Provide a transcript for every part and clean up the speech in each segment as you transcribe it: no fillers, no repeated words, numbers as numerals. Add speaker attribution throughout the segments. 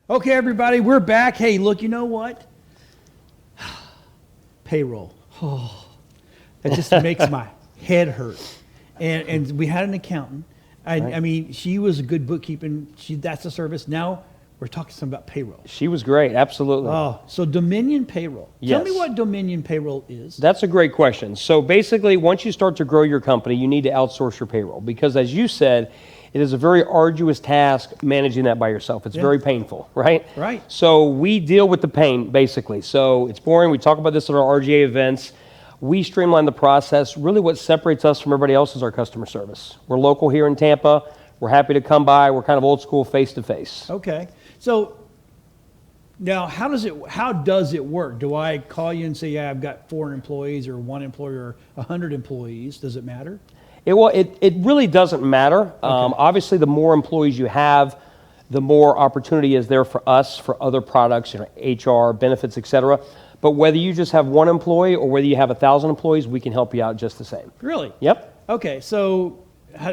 Speaker 1: Okay, everybody, we're back. Hey, look, you know what? Payroll. Oh, that just makes my head hurt. And we had an accountant. I mean, she was a good bookkeeping. That's a service. Now we're talking some about payroll.
Speaker 2: She was great, absolutely.
Speaker 1: Oh, so Dominion Payroll.
Speaker 2: Yes.
Speaker 1: Tell me what Dominion Payroll is.
Speaker 2: That's a great question. So basically, once you start to grow your company, you need to outsource your payroll because, as you said, it is a very arduous task managing that by yourself. It's very painful, right?
Speaker 1: Right.
Speaker 2: So we deal with the pain, basically. So it's boring. We talk about this at our RGA events. We streamline the process. Really what separates us from everybody else is our customer service. We're local here in Tampa. We're happy to come by. We're kind of old school, face-to-face.
Speaker 1: Okay. So now how does it work? Do I call you and say, yeah, I've got 4 employees or 1 employee or 100 employees? Does it matter?
Speaker 2: It really doesn't matter. Obviously, the more employees you have, the more opportunity is there for us for other products, HR, benefits, etc. But whether you just have 1 employee or whether you have 1,000 employees, we can help you out just the same.
Speaker 1: Really?
Speaker 2: Yep.
Speaker 1: Okay, so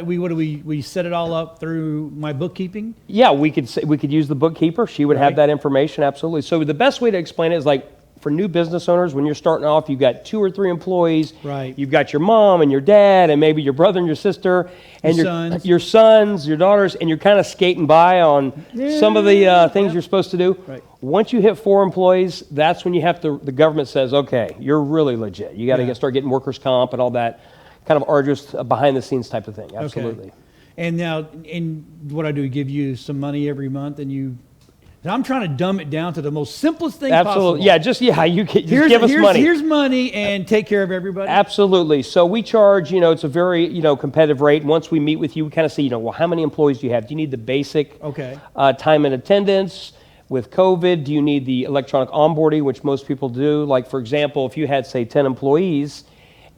Speaker 1: we set it all up through my bookkeeping?
Speaker 2: Yeah, we could use the bookkeeper. She would have that information, absolutely. So the best way to explain it is like for new business owners, when you're starting off, you've got 2 or 3 employees.
Speaker 1: Right.
Speaker 2: You've got your mom and your dad and maybe your brother and your sister and your sons, your daughters, and you're kind of skating by on some of the things you're supposed to do.
Speaker 1: Right.
Speaker 2: Once you hit 4 employees, that's when you have to. The government says, okay, you're really legit. You got to start getting workers' comp and all that kind of arduous behind the scenes type of thing. Absolutely.
Speaker 1: Okay. And now, what I do, give you some money every month, and I'm trying to dumb it down to the most simplest thing possible.
Speaker 2: Yeah, you give us money.
Speaker 1: Here's money and take care of everybody.
Speaker 2: Absolutely. So we charge, it's a very, competitive rate. Once we meet with you, we kind of see, well, how many employees do you have? Do you need the basic time and attendance? With COVID, do you need the electronic onboarding, which most people do? Like, for example, if you had, say, 10 employees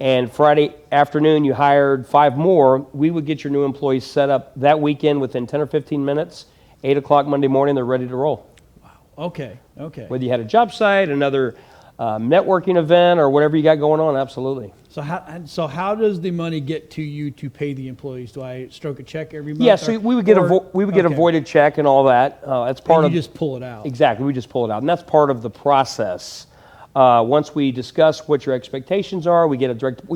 Speaker 2: and Friday afternoon you hired 5 more, we would get your new employees set up that weekend within 10 or 15 minutes. 8 o'clock Monday morning, they're ready to roll.
Speaker 1: Wow. Okay.
Speaker 2: Whether you had a job site, another networking event, or whatever you got going on, absolutely.
Speaker 1: So how does the money get to you to pay the employees? Do I stroke a check every month?
Speaker 2: Yeah, so we would get a voided check and all that. That's part of.
Speaker 1: You just pull it out.
Speaker 2: Exactly, we just pull it out, and that's part of the process. Once we discuss what your expectations are, we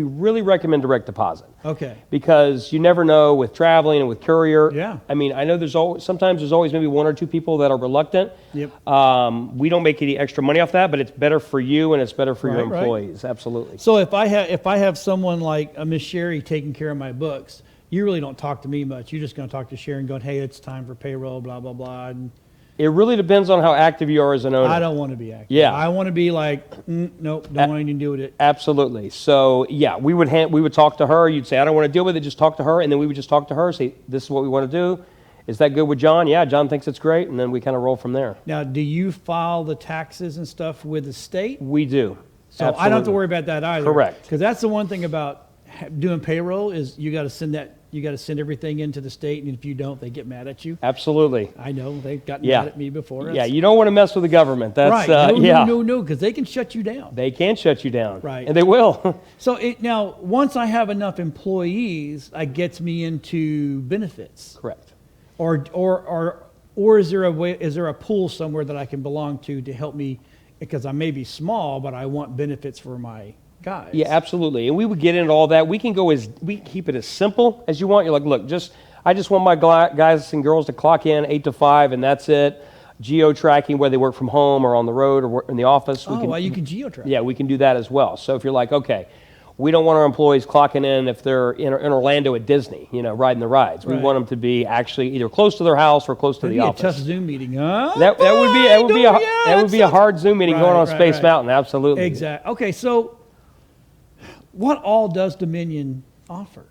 Speaker 2: really recommend direct deposit.
Speaker 1: Okay.
Speaker 2: Because you never know with traveling and with courier.
Speaker 1: Yeah.
Speaker 2: I mean, I know sometimes there's always maybe 1 or 2 people that are reluctant.
Speaker 1: Yep.
Speaker 2: We don't make any extra money off that, but it's better for you and it's better for your employees. Right. Absolutely.
Speaker 1: So if I have someone like a Miss Sherry taking care of my books, you really don't talk to me much. You're just going to talk to Sherry and going, hey, it's time for payroll, blah, blah, blah. And
Speaker 2: it really depends on how active you are as an owner.
Speaker 1: I don't want to be active.
Speaker 2: Yeah.
Speaker 1: I want to be like, nope, don't want anything to do with it.
Speaker 2: Absolutely. So, yeah, we would talk to her. You'd say, I don't want to deal with it. Just talk to her. And then we would just talk to her, say, this is what we want to do. Is that good with John? Yeah, John thinks it's great. And then we kind of roll from there.
Speaker 1: Now, do you file the taxes and stuff with the state?
Speaker 2: We do.
Speaker 1: So absolutely. I don't have to worry about that either.
Speaker 2: Correct.
Speaker 1: Because that's the one thing about doing payroll is you got to send everything into the state, and if you don't, they get mad at you.
Speaker 2: Absolutely.
Speaker 1: I know they've gotten mad at me before.
Speaker 2: Yeah, you don't want to mess with the government. That's
Speaker 1: right. No, because they can shut you down.
Speaker 2: They can shut you down.
Speaker 1: Right.
Speaker 2: And they will.
Speaker 1: So now, once I have enough employees, it gets me into benefits.
Speaker 2: Correct.
Speaker 1: Or is there a pool somewhere that I can belong to help me, because I may be small, but I want benefits for my guys.
Speaker 2: Yeah, absolutely. And we would get into all that. We can keep it as simple as you want. You're like, look, I just want my guys and girls to clock in 8 to 5, and that's it. Geo-tracking, whether they work from home or on the road or in the office.
Speaker 1: You can geo-track.
Speaker 2: Yeah, we can do that as well. So if you're like, okay, we don't want our employees clocking in if they're in Orlando at Disney, riding the rides. We want them to be actually either close to their house or close to the office.
Speaker 1: That'd be a tough Zoom meeting, huh?
Speaker 2: That would be a hard Zoom meeting going on Space Mountain. Absolutely.
Speaker 1: Exactly. Okay, so what all does Dominion offer?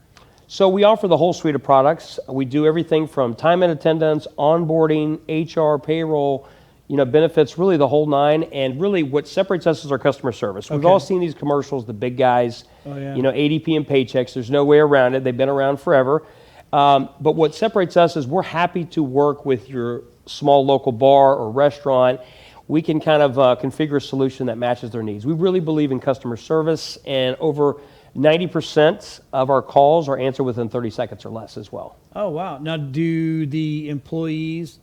Speaker 2: So we offer the whole suite of products. We do everything from time and attendance, onboarding, HR, payroll, benefits, really the whole 9. And really what separates us is our customer service. We've all seen these commercials, the big guys, ADP and Paychex. There's no way around it. They've been around forever. But what separates us is we're happy to work with your small local bar or restaurant. We can kind of configure a solution that matches their needs. We really believe in customer service, and over 90% of our calls are answered within 30 seconds or less as well.
Speaker 1: Oh, wow. Now, do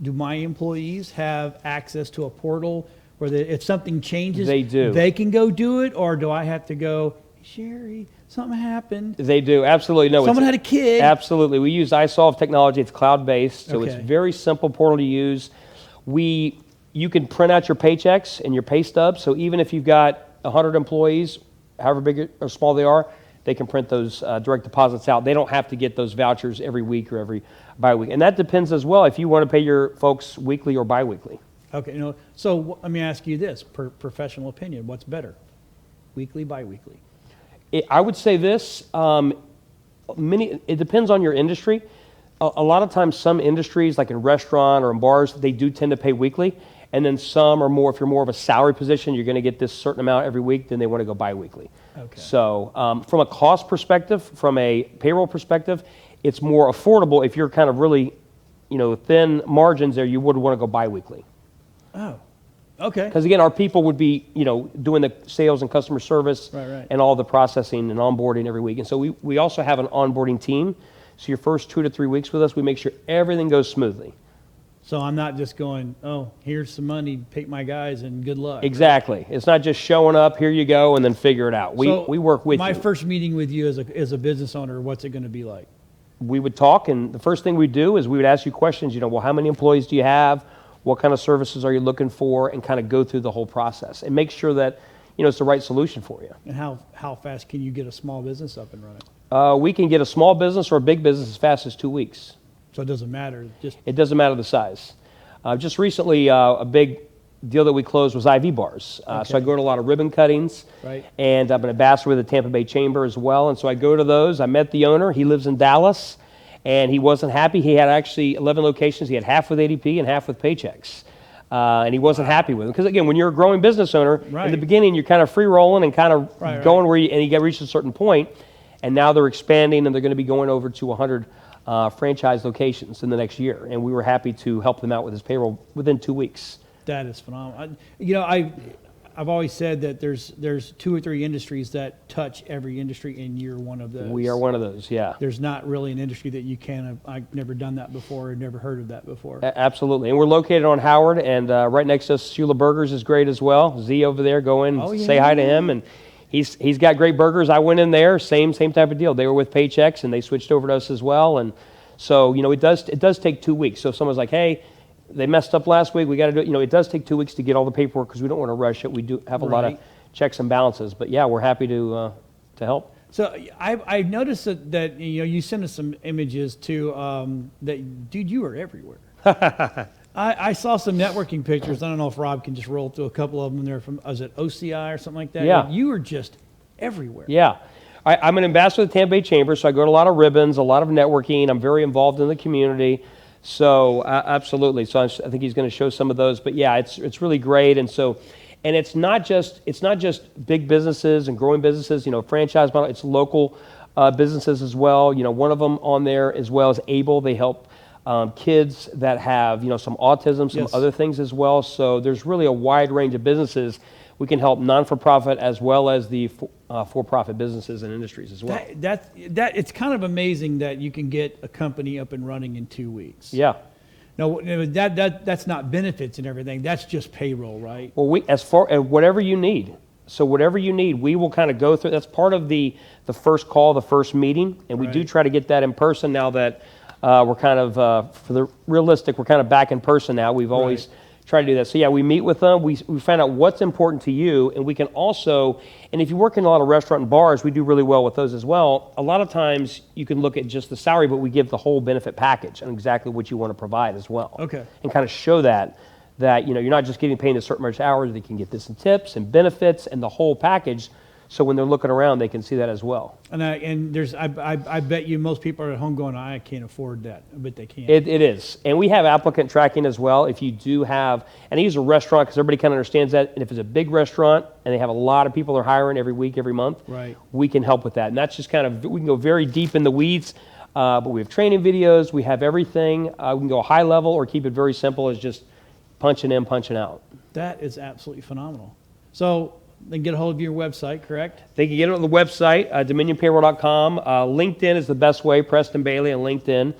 Speaker 1: my employees have access to a portal where if something changes,
Speaker 2: they do.
Speaker 1: They can go do it, or do I have to go, Sherry, something happened?
Speaker 2: They do, absolutely. No,
Speaker 1: someone had a kid.
Speaker 2: Absolutely. We use iSolve technology. It's cloud-based, so
Speaker 1: Okay.
Speaker 2: it's very simple portal to use. You can print out your paychecks and your pay stubs, so even if you've got 100 employees, however big or small they are, they can print those direct deposits out. They don't have to get those vouchers every week or every bi-week. And that depends as well if you want to pay your folks weekly or bi-weekly.
Speaker 1: Okay, so let me ask you this, professional opinion, what's better, weekly, bi-weekly?
Speaker 2: I would say this, it depends on your industry. A lot of times some industries, like in restaurant or in bars, they do tend to pay weekly. And then some are more, if you're more of a salary position, you're going to get this certain amount every week, then they want to go bi-weekly.
Speaker 1: Okay.
Speaker 2: So from a cost perspective, from a payroll perspective, it's more affordable. If you're kind of really, thin margins there, you would want to go bi-weekly.
Speaker 1: Oh, okay.
Speaker 2: Because again, our people would be, doing the sales and customer service
Speaker 1: Right.
Speaker 2: and all the processing and onboarding every week. And so we also have an onboarding team. So your first 2 to 3 weeks with us, we make sure everything goes smoothly.
Speaker 1: So I'm not just going, oh, here's some money, pick my guys, and good luck.
Speaker 2: Exactly. It's not just showing up, here you go, and then figure it out. We work with you.
Speaker 1: My first meeting with you as a business owner, what's it going to be like?
Speaker 2: We would talk, and the first thing we do is we would ask you questions, well, how many employees do you have? What kind of services are you looking for? And kind of go through the whole process and make sure that, it's the right solution for you.
Speaker 1: And how fast can you get a small business up and running?
Speaker 2: We can get a small business or a big business as fast as 2 weeks.
Speaker 1: So it doesn't matter.
Speaker 2: It doesn't matter the size. Just recently, a big deal that we closed was IV bars. So I go to a lot of ribbon cuttings,
Speaker 1: right.
Speaker 2: And I'm an ambassador with the Tampa Bay Chamber as well. And so I go to those. I met the owner. He lives in Dallas, and he wasn't happy. He had actually 11 locations. He had half with ADP and half with Paychecks. And he wasn't happy with them. Because again, when you're a growing business owner,
Speaker 1: right.
Speaker 2: in the beginning, you're kind of free rolling and kind of going where and you reach a certain point. And now they're expanding, and they're going to be going over to 100 franchise locations in the next year, and we were happy to help them out with his payroll within 2 weeks.
Speaker 1: That is phenomenal. I've always said that there's 2 or 3 industries that touch every industry, and you're one of those.
Speaker 2: We are one of those, yeah.
Speaker 1: There's not really an industry that you can. I've never done that before, or never heard of that before.
Speaker 2: Absolutely, and we're located on Howard, and right next to us, Shula Burgers is great as well. Z over there, go in, say hi to him, and he's got great burgers. I went in there, same type of deal. They were with Paychecks, and they switched over to us as well. And so, it does take 2 weeks. So if someone's like, hey, they messed up last week, we got to do it. It does take 2 weeks to get all the paperwork because we don't want to rush it. We do have a lot of checks and balances. But yeah, we're happy to help.
Speaker 1: So I've noticed that you sent us some images too. That dude, you were everywhere. I saw some networking pictures. I don't know if Rob can just roll through a couple of them. They're from, was it OCI or something like that?
Speaker 2: Yeah.
Speaker 1: You were just everywhere.
Speaker 2: Yeah. I'm an ambassador of the Tampa Bay Chamber, so I go to a lot of ribbons, a lot of networking. I'm very involved in the community. So absolutely. So I think he's going to show some of those. But yeah, it's really great. And so, and it's not just big businesses and growing businesses, franchise model. It's local businesses as well. One of them on there as well is Able. They help kids that have, some autism, some other things as well. So there's really a wide range of businesses. We can help non-for-profit as well as the for-profit businesses and industries as well.
Speaker 1: That it's kind of amazing that you can get a company up and running in 2 weeks.
Speaker 2: Yeah.
Speaker 1: No, that's not benefits and everything. That's just payroll, right?
Speaker 2: Well, as far as whatever you need. So whatever you need, we will kind of go through. That's part of the first call, the first meeting, and we do try to get that in person now that we're kind of, for the realistic, we're kind of back in person now. We've always tried to do that. So yeah, we meet with them. We find out what's important to you, and we can also, and if you work in a lot of restaurant and bars, we do really well with those as well. A lot of times you can look at just the salary, but we give the whole benefit package and exactly what you want to provide as well.
Speaker 1: Okay.
Speaker 2: And kind of show that you're not just getting paid a certain amount of hours, they can get this in tips and benefits and the whole package. So when they're looking around, they can see that as well.
Speaker 1: And I bet you most people are at home going, I can't afford that. I bet they can't.
Speaker 2: It is. And we have applicant tracking as well. If you do have, and I use a restaurant because everybody kind of understands that. And if it's a big restaurant and they have a lot of people they're hiring every week, every month, we can help with that. And that's just kind of, we can go very deep in the weeds, but we have training videos. We have everything. We can go high level or keep it very simple as just punching in, punching out.
Speaker 1: That is absolutely phenomenal. So They can get a hold of your website, correct?
Speaker 2: They can get it on the website, dominionpayroll.com. LinkedIn is the best way, Preston Bailey on LinkedIn.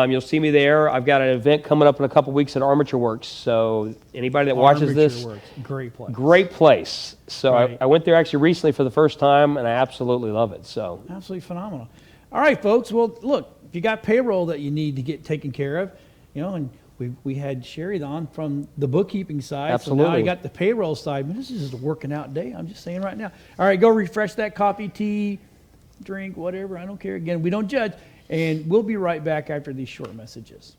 Speaker 2: You'll see me there. I've got an event coming up in a couple weeks at Armature Works. So anybody that watches this,
Speaker 1: great place.
Speaker 2: Great place. So
Speaker 1: Right.
Speaker 2: I went there actually recently for the first time, and I absolutely love it. So
Speaker 1: Absolutely phenomenal. All right, folks. Well, look, if you got payroll that you need to get taken care of, and we had Sherry on from the bookkeeping side.
Speaker 2: Absolutely.
Speaker 1: So now I got the payroll side. Man, this is just a working out day. I'm just saying right now. All right, go refresh that coffee, tea, drink, whatever. I don't care. Again, we don't judge. And we'll be right back after these short messages.